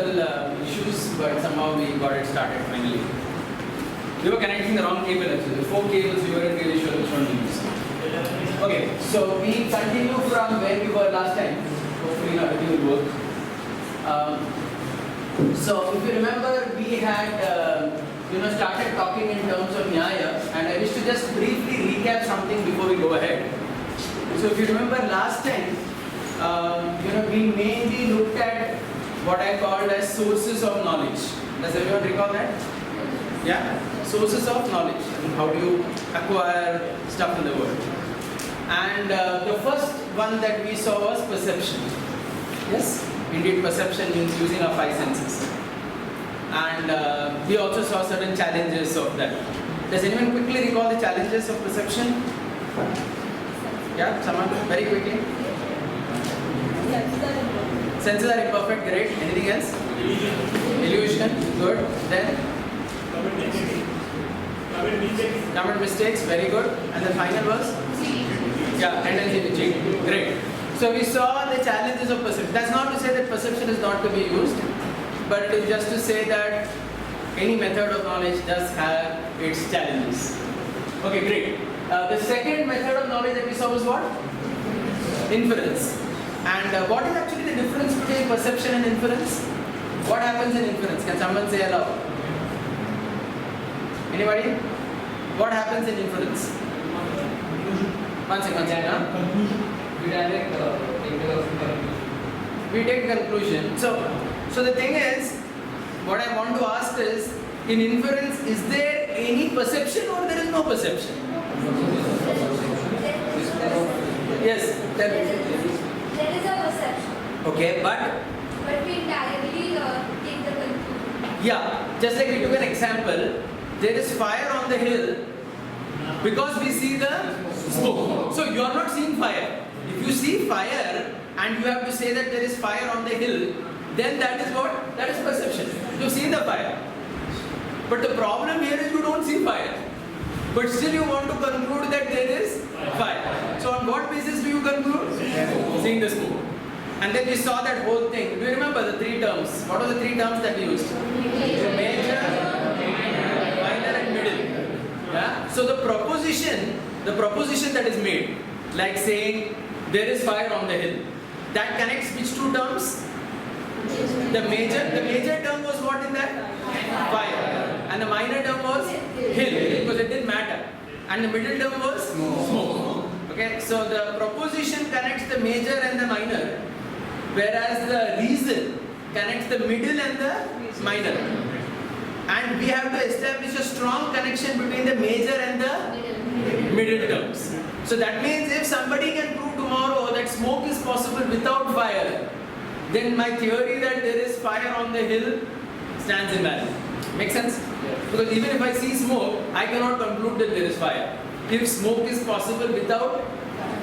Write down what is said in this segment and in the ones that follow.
technical issues, but somehow we got it started finally. We were connecting the wrong cable actually. The 4 cables we weren't really sure which one to use. Okay, so we continue from where we were last time. Hopefully now everything will work. So if you remember, we had started talking in terms of Nyaya, and I wish to just briefly recap something before we go ahead. So if you remember last time, we mainly looked at what I called as sources of knowledge. Does everyone recall that? Yeah? Sources of knowledge. How do you acquire stuff in the world? And the first one that we saw was perception. Yes? Indeed, perception means using our 5 senses. And we also saw certain challenges of that. Does anyone quickly recall the challenges of perception? Yeah, someone very quickly. Senses are imperfect, great. Anything else? Illusion, good. Then? Commit mistakes, very good. And the final was? Yeah, tendency to cheat, great. So we saw the challenges of perception. That's not to say that perception is not to be used, but it is just to say that any method of knowledge does have its challenges. Okay, great. The second method of knowledge that we saw was what? Inference. And what is actually the difference between perception and inference? What happens in inference? Can someone say aloud? Anybody? What happens in inference? One second. We take conclusion. So the thing is, what I want to ask is, in inference, is there any perception or there is no perception? Yes. There is a perception. Okay, but we directly take the conclusion. Yeah, just like we took an example, there is fire on the hill because we see the smoke. So you are not seeing fire. If you see fire and you have to say that there is fire on the hill, then that is what? That is perception. You see the fire. But the problem here is you don't see fire. But still you want to conclude that there is fire. So on what basis do you conclude? Seeing the smoke. And then we saw that whole thing. Do you remember the 3 terms? What were the 3 terms that we used? Major, minor and middle. Yeah? So the proposition that is made, like saying there is fire on the hill, that connects which 2 terms? The major term was what in that? Fire. And the minor term was hill, because it didn't matter. And the middle term was smoke. Okay, so the proposition connects the major and the minor, whereas the reason connects the middle and the minor. And we have to establish a strong connection between the major and the middle terms. So that means if somebody can prove tomorrow that smoke is possible without fire, then my theory that there is fire on the hill stands invalid. Make sense? Because even if I see smoke, I cannot conclude that there is fire. If smoke is possible without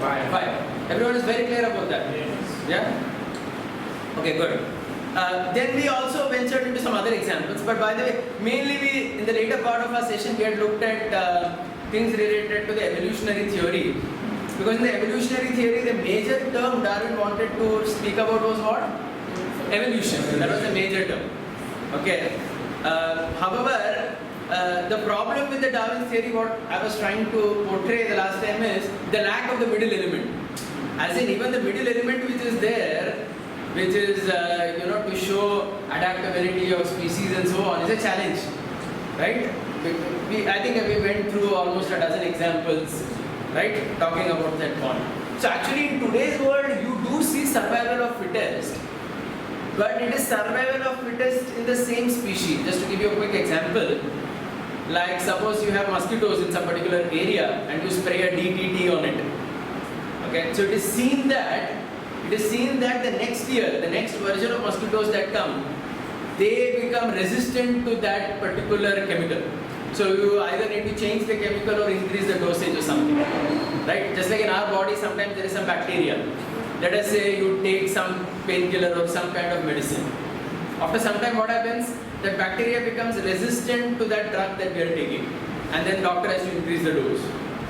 fire. Everyone is very clear about that? Yeah? Okay, good. Then we also ventured into some other examples, but by the way, mainly in the later part of our session, we had looked at things related to the evolutionary theory. Because in the evolutionary theory, the major term Darwin wanted to speak about was what? Evolution. That was the major term. Okay. However, the problem with the Darwin theory, what I was trying to portray the last time is the lack of the middle element. As in, even the middle element which is there, which is to show adaptability of species and so on, is a challenge, right? I think we went through almost a dozen examples, right, talking about that point. So actually, in today's world, you do see survival of fittest, but it is survival of fittest in the same species. Just to give you a quick example, like suppose you have mosquitoes in some particular area and you spray a DDT on it. Okay, so it is seen that the next year, the next version of mosquitoes that come, they become resistant to that particular chemical. So you either need to change the chemical or increase the dosage or something, right? Just like in our body, sometimes there is some bacteria. Let us say you take some painkiller or some kind of medicine. After some time, what happens? That bacteria becomes resistant to that drug that we are taking, and then doctor has to increase the dose,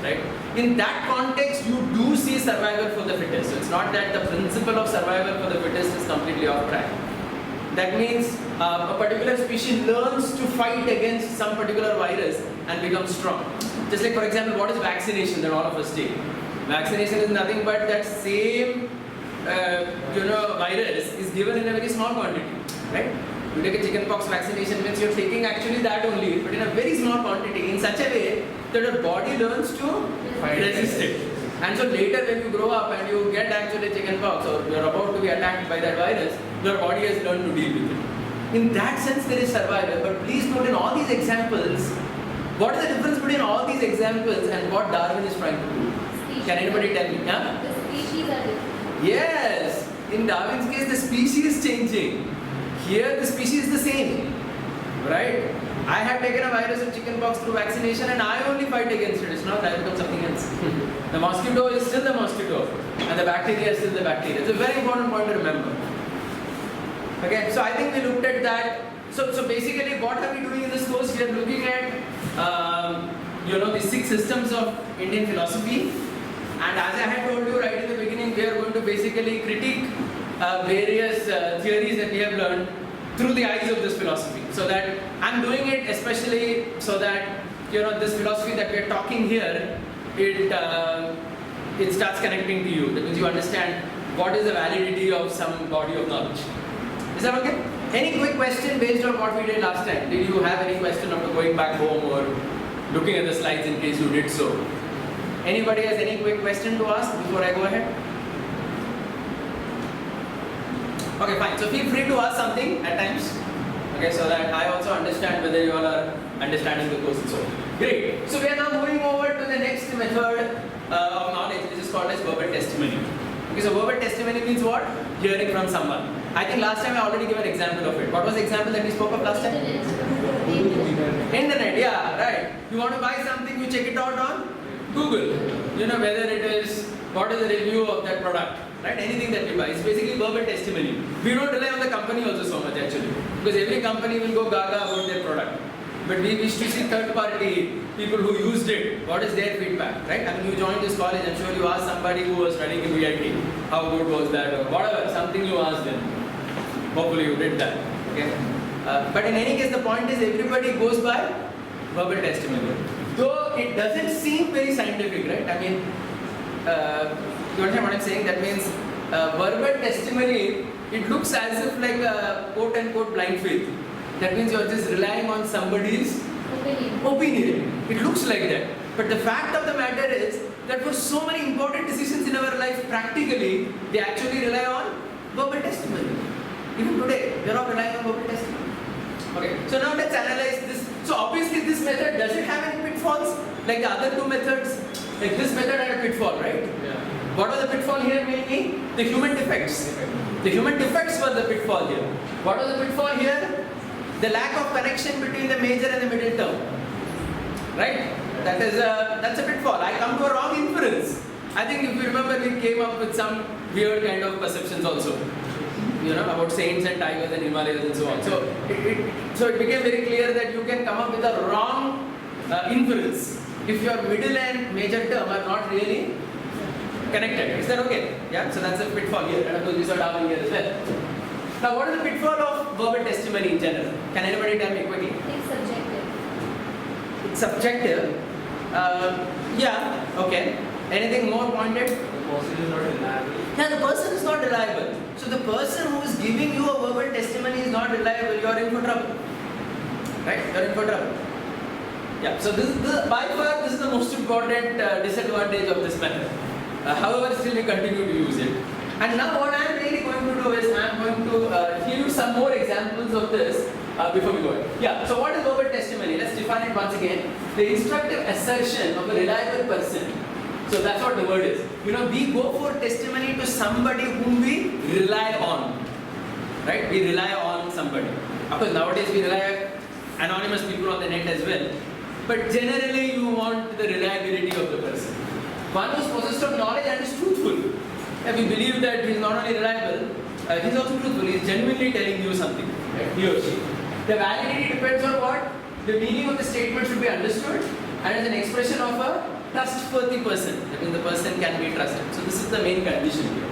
right? In that context, you do see survival for the fittest. So it's not that the principle of survival for the fittest is completely off track. That means a particular species learns to fight against some particular virus and becomes strong. Just like, for example, what is vaccination that all of us take? Vaccination is nothing but that same virus is given in a very small quantity, right? You take a chickenpox vaccination, means you're taking actually that only, but in a very small quantity, in such a way that your body learns to resist it. And so later when you grow up and you get actually chickenpox or you're about to be attacked by that virus, your body has learned to deal with it. In that sense there is survival, but please note in all these examples, what is the difference between all these examples and what Darwin is trying to do? Species. Can anybody tell me? Yeah? The species are different. Yes, in Darwin's case the species is changing. Here the species is the same, right? I have taken a virus of chickenpox through vaccination and I only fight against it. It's not that I become something else. The mosquito is still the mosquito and the bacteria is still the bacteria. It's a very important point to remember. Okay, so I think we looked at that. So basically what are we doing in this course? We are looking at the 6 systems of Indian philosophy. And as I had told you right in the beginning, we are going to basically critique various theories that we have learned through the eyes of this philosophy. So that I'm doing it especially so that this philosophy that we are talking here, it starts connecting to you. That means you understand what is the validity of some body of knowledge. Is that okay? Any quick question based on what we did last time? Did you have any question after going back home or looking at the slides in case you did so? Anybody has any quick question to ask before I go ahead? Okay, fine. So feel free to ask something at times. Okay, so that I also understand whether you all are understanding the course and so on. Great. So we are now moving over to the next method of knowledge, which is called as verbal testimony. Okay, so verbal testimony means what? Hearing from someone. I think last time I already gave an example of it. What was the example that we spoke of last time? Internet, yeah, right. You want to buy something, you check it out on Google. Whether it is, what is the review of that product, right? Anything that we buy. It's basically verbal testimony. We don't rely on the company also so much actually. Because every company will go gaga about their product. But we wish to see third party people who used it. What is their feedback, right? I mean, you joined this college, I'm sure you asked somebody who was running in VIT, how good was that or whatever, something you asked them. Hopefully you did that, okay? But in any case, the point is everybody goes by verbal testimony. Though it doesn't seem very scientific, right? I mean, you understand what I'm saying? That means verbal testimony, it looks as if like a quote-unquote blind faith. That means you're just relying on somebody's opinion. It looks like that. But the fact of the matter is that for so many important decisions in our life, practically, they actually rely on verbal testimony. Even today, we're all relying on verbal testimony. Okay, so now let's analyze this. So obviously this method, does it have any pitfalls? Like the other 2 methods? Like this method had a pitfall, right? Yeah. What was the pitfall here mainly? The human defects. The human defects were the pitfall here. What was the pitfall here? The lack of connection between the major and the middle term. Right? That's a pitfall. I come to a wrong inference. I think if you remember, we came up with some weird kind of perceptions also. About saints and tigers and Himalayas and so on. So it became very clear that you can come up with a wrong inference if your middle and major term are not really connected. Is that okay? Yeah, so that's a pitfall here. And of course we saw Darwin here as well. Now what is the pitfall of verbal testimony in general? Can anybody tell me quickly? It's subjective. It's subjective. Yeah, okay. Anything more pointed? The person is not reliable. Yeah, the person is not reliable. So the person who is giving you a verbal testimony is not reliable, you are in for trouble. Right? You are in for trouble. Yeah, so by far this is the most important disadvantage of this method. However, still we continue to use it. And now what I am really going to do is I am going to give you some more examples of this before we go ahead. Yeah, so what is verbal testimony? Let's define it once again. The instructive assertion of a reliable person. So that's what the word is. We go for testimony to somebody whom we rely on. Right? We rely on somebody. Of course, nowadays we rely on anonymous people on the net as well. But generally you want the reliability of the person. One who is possessed of knowledge and is truthful. If we believe that he is not only reliable, he is also truthful. He is genuinely telling you something. Right? He or she. The validity depends on what? The meaning of the statement should be understood and is an expression of a trustworthy person. That means the person can be trusted. So this is the main condition here.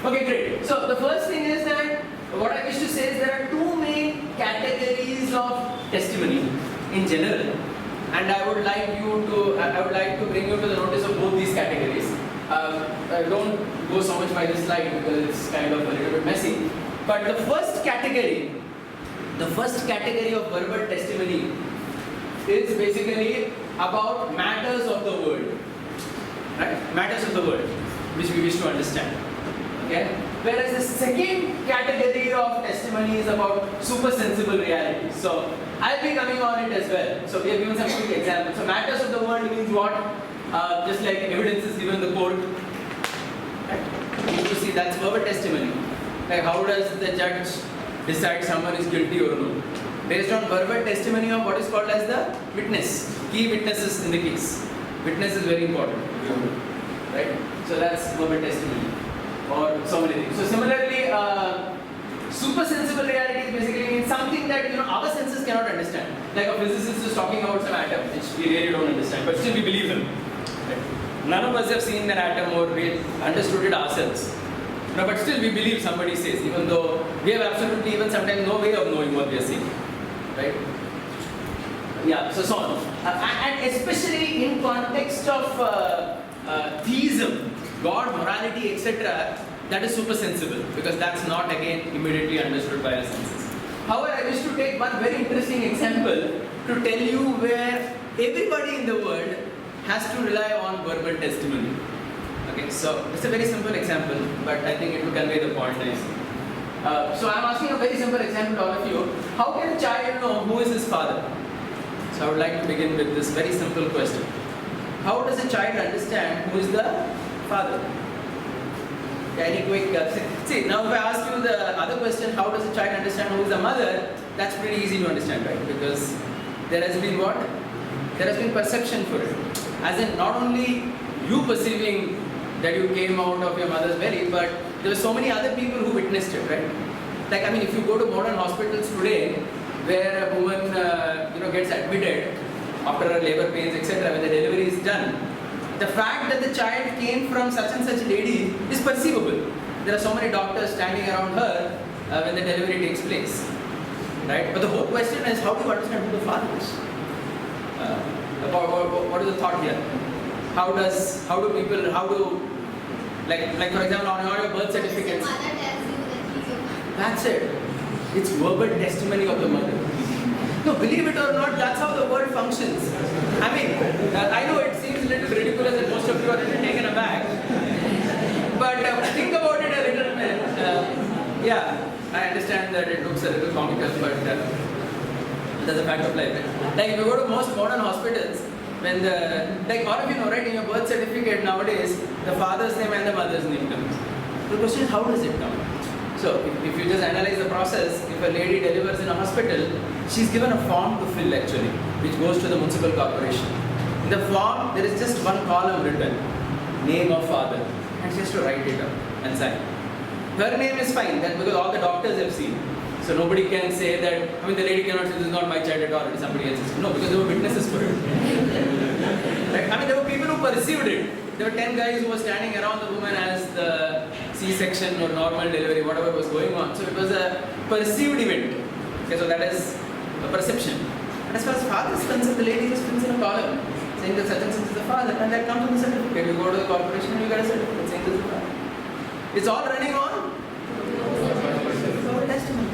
Okay, great. So the first thing is that what I wish to say is there are two main categories of testimony in general, and I would like to bring you to the notice of both these categories. Don't go so much by this slide because it's kind of a little bit messy. But the first category of verbal testimony is basically about matters of the world, right? Matters of the world, which we wish to understand. Okay? Whereas the second category of testimony is about super sensible realities. So I'll be coming on it as well. So we have given some quick examples. So matters of the world means what? Just like evidence is given in the court. Right? You need to see that's verbal testimony. Like how does the judge decide someone is guilty or no? Based on verbal testimony of what is called as the witness. Key witnesses in the case. Witness is very important. Right? So that's verbal testimony. Or so many things. So similarly, super sensible reality is basically means something that our senses cannot understand. Like a physicist is talking about some atom, which we really don't understand, but still we believe him. Right? None of us have seen an atom or understood it ourselves. No, but still we believe somebody says, even though we have absolutely even sometimes no way of knowing what we are saying. Right? Yeah, so on. And especially in context of theism, God, morality, etc., that is super sensible because that's not again immediately understood by our senses. However, I wish to take one very interesting example to tell you where everybody in the world has to rely on verbal testimony. Okay, so it's a very simple example, but I think it will convey the point nicely. So I'm asking a very simple example to all of you. How can a child know who is his father? So I would like to begin with this very simple question. How does a child understand who is the father? Any quick see, now if I ask you the other question, how does a child understand who is the mother? That's pretty easy to understand, right? Because there has been what? There has been perception for it. As in not only you perceiving that you came out of your mother's belly, but there were so many other people who witnessed it, right? Like, I mean, if you go to modern hospitals today, where a woman gets admitted after her labor pains, etc., when the delivery is done, the fact that the child came from such and such lady is perceivable. There are so many doctors standing around her when the delivery takes place, right? But the whole question is, how do you understand who the father is? What is the thought here? How do people, like for example, on your birth certificates? Mother tells you that he's your father. That's it. It's verbal testimony of the mother. No, believe it or not, that's how the world functions. I mean, I know it seems a little ridiculous and most of you are a little taken aback. But think about it a little bit. Yeah, I understand that it looks a little comical, but that's a fact of life. Like if you go to most modern hospitals, when like all of you know, right, in your birth certificate nowadays, the father's name and the mother's name comes. The question is, how does it come? So, if you just analyze the process, if a lady delivers in a hospital, she's given a form to fill actually, which goes to the municipal corporation. In the form, there is just one column written, name of father, and she has to write it up and sign. Her name is fine, that because all the doctors have seen. So nobody can say that, I mean the lady cannot say this is not my child at all, it is somebody else's. No, because there were witnesses for it. Right? I mean there were people who perceived it. There were 10 guys who were standing around the woman as the C-section or normal delivery, whatever was going on. So it was a perceived event. Okay, so that is a perception. And as far as father is concerned, the lady just fills in a column saying that such and such is the father, and that comes on the certificate. You go to the corporation and you get a certificate saying this is the father. It's all running on testimony.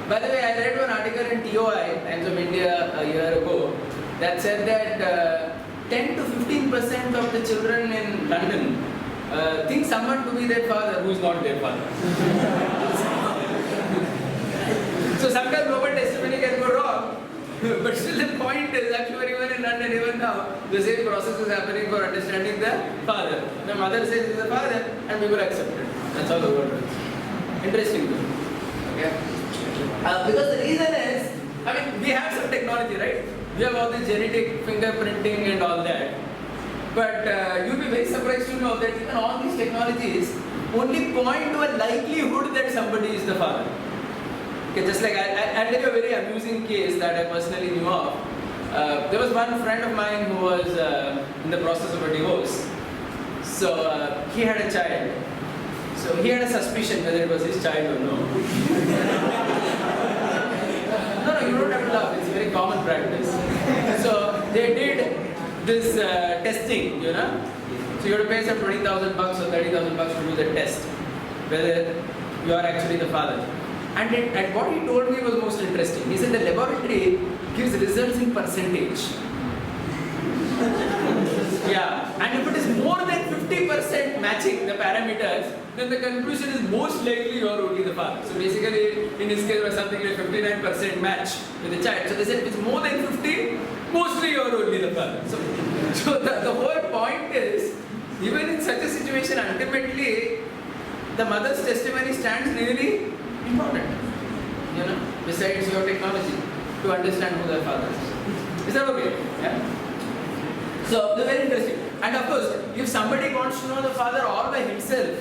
By the way, I read one article in TOI, Times of India, a year ago, that said that 10 to 15% of the children in London think someone to be their father who is not their father. So sometimes verbal testimony can go wrong, but still the point is actually even in London, even now, the same process is happening for understanding the father. The mother says it's the father and people accept it. That's how the world works. Interesting though. Okay? Because the reason is, I mean, we have some technology, right? We have all this genetic fingerprinting and all that. But you'll be very surprised to know that even all these technologies only point to a likelihood that somebody is the father. Okay, just like I'll tell you a very amusing case that I personally knew of. There was one friend of mine who was in the process of a divorce. So he had a child. So he had a suspicion whether it was his child or no. No, you don't have to laugh. It's a very common practice. So they did this testing, So you have to pay some $20,000 or $30,000 to do the test, whether you are actually the father. And what he told me was most interesting. He said the laboratory gives results in percentage. Yeah, and if it is more than 50% matching the parameters, then the conclusion is most likely you are only the father. So basically, in his case, it was something like 59% match with the child. So they said if it's more than 50, mostly you are only the father. So the whole point is, even in such a situation, ultimately, the mother's testimony stands really important. Besides your technology, to understand who their father is. Is that okay? Yeah. So they're very interesting. And of course, if somebody wants to know the father all by himself,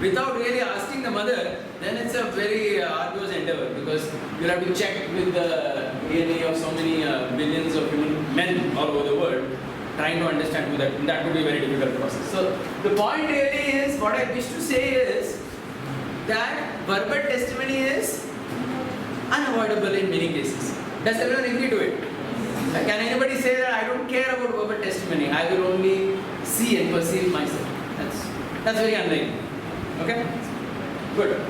without really asking the mother, then it's a very arduous endeavor, because you'll have to check with the DNA of so many billions of human men all over the world, trying to understand who that would be a very difficult process. So the point really is, what I wish to say is that verbal testimony is unavoidable in many cases. Does everyone agree to it? Can anybody say that I don't care about verbal testimony, I will only see and perceive myself? That's very unlikely. Okay? Good.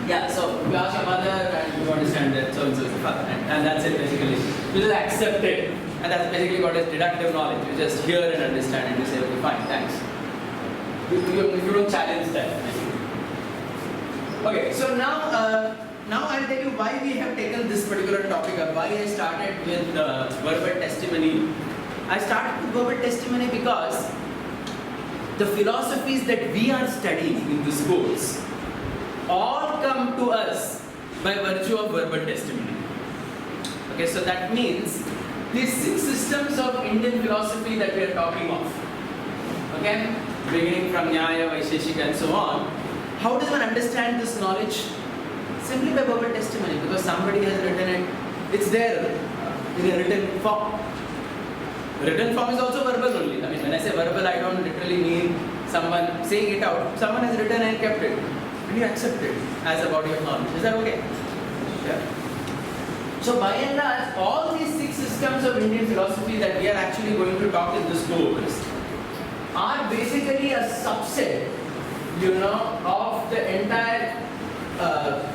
Yeah, so you ask your mother and you understand that so and so is the father, and that's it basically. You just accept it, and that's basically what is deductive knowledge. You just hear and understand and you say, okay, fine, thanks. You don't challenge that. Okay, so now I'll tell you why we have taken this particular topic up, why I started with verbal testimony. I started with verbal testimony because the philosophies that we are studying in this course all come to us by virtue of verbal testimony. Okay, so that means these 6 systems of Indian philosophy that we are talking of, okay, beginning from Nyaya, Vaisheshika and so on, how does one understand this knowledge? Simply by verbal testimony, because somebody has written it, it's there in a written form. Written form is also verbal only. I mean, when I say verbal, I don't literally mean someone saying it out. Someone has written and kept it, and you accept it as a body of knowledge. Is that okay? Yeah. So by and large, all these 6 systems of Indian philosophy that we are actually going to talk in this course are basically a subset, of the entire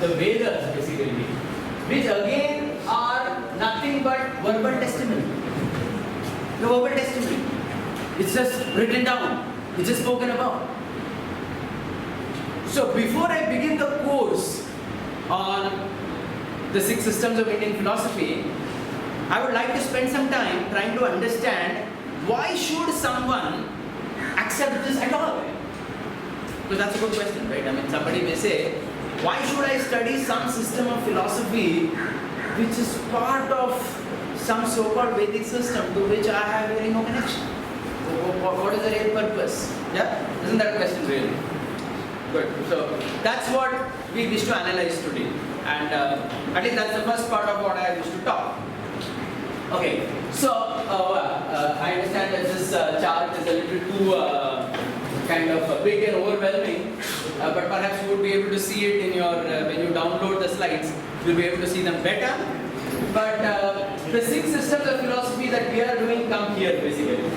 the Vedas basically, which again are nothing but verbal testimony. The verbal testimony. It's just written down. It's just spoken about. So before I begin the course on the 6 systems of Indian philosophy, I would like to spend some time trying to understand why should someone accept this at all? Because that's a good question, right? I mean, somebody may say, why should I study some system of philosophy which is part of some so-called Vedic system to which I have really no connection? What is the real purpose? Yeah? Isn't that a question really? Good. So that's what we wish to analyze today. And at least that's the first part of what I wish to talk. Okay. So I understand that this chart is a little too kind of big and overwhelming, but perhaps you would be able to see it in your, when you download the slides, you'll be able to see them better. But the 6 systems of philosophy that we are doing come here basically.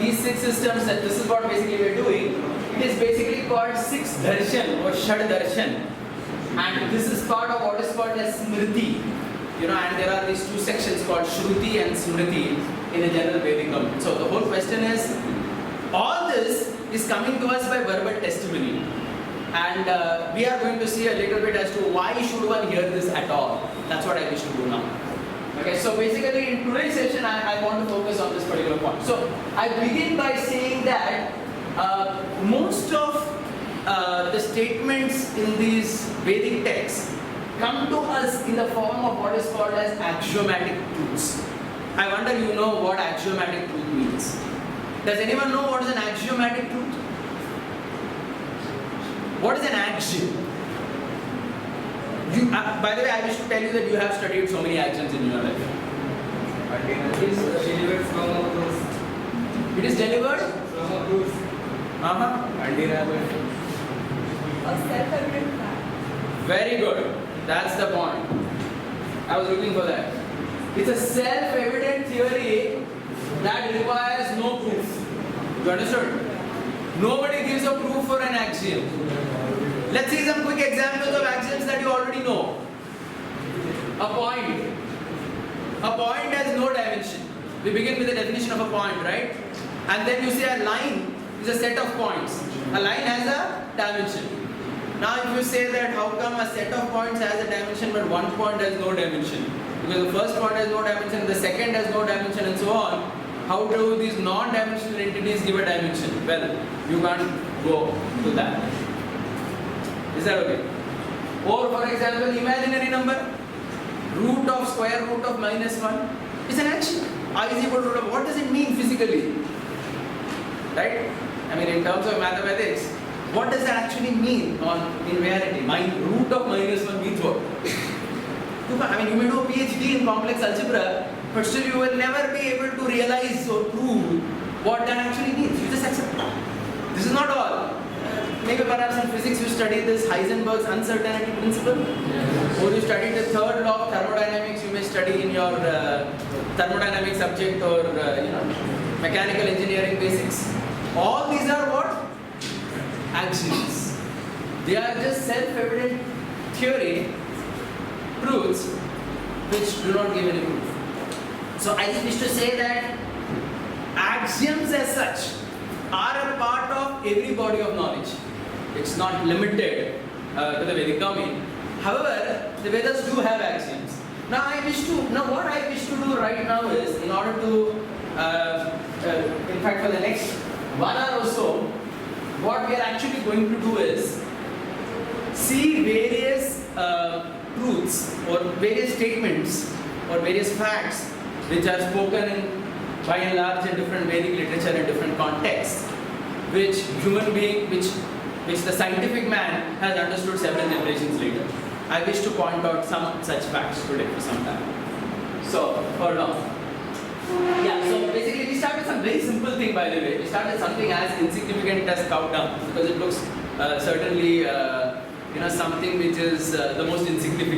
These 6 systems, and this is what basically we are doing, it is basically called 6 darshan or shad darshan. And this is part of what is called as smriti. And there are these 2 sections called shruti and smriti in a general Vedic domain. So the whole question is, all this is coming to us by verbal testimony, and we are going to see a little bit as to why should one hear this at all. That's what I wish to do now. Okay, so basically in today's session I want to focus on this particular point. So I begin by saying that most of the statements in these Vedic texts come to us in the form of what is called as axiomatic truths. I wonder you know what axiomatic truth means. Does anyone know what is an axiomatic truth? What is an axiom? By the way, I wish to tell you that you have studied so many axioms in your life. It is delivered from a truth. It is delivered from a truth. undeniable. a self-evident fact. Very good. That's the point. I was looking for that. It's a self-evident theory that requires no proof. You understood? Nobody gives a proof for an axiom. Let's see some quick examples of axioms that you already know. A point. A point has no dimension. We begin with the definition of a point, right? And then you say a line is a set of points. A line has a dimension. Now if you say that how come a set of points has a dimension but one point has no dimension? Because the first point has no dimension, the second has no dimension and so on. How do these non-dimensional entities give a dimension? Well, you can't go to that. Is that okay? Or for example, imaginary number. Root of square root of -1 is an axiom. I is equal to root of, what does it mean physically? Right? I mean in terms of mathematics, what does that actually mean in reality? Root of -1 means what? I mean you may know PhD in complex algebra, but still you will never be able to realize or prove what that actually means. You just accept it. This is not all. Maybe perhaps in physics you studied this Heisenberg's uncertainty principle, or you studied the third law of thermodynamics. You may study in your thermodynamics subject or mechanical engineering basics. All these are what? Axioms. They are just self-evident theory truths which do not give any proof. So I just wish to say that axioms as such are a part of every body of knowledge. It's not limited to the Vedic domain. However, the Vedas do have axioms. Now what I wish to do right now is, in order to, in fact for the next 1 hour or so, what we are actually going to do is see various truths or various statements or various facts which are spoken in, by and large in different Vedic literature in different contexts, which the scientific man has understood several generations later. I wish to point out some such facts today for some time. So, hold on. Yeah, so basically we start with some very simple thing, by the way. We start with something as insignificant as cow dung, because it looks certainly something which is the most insignificant.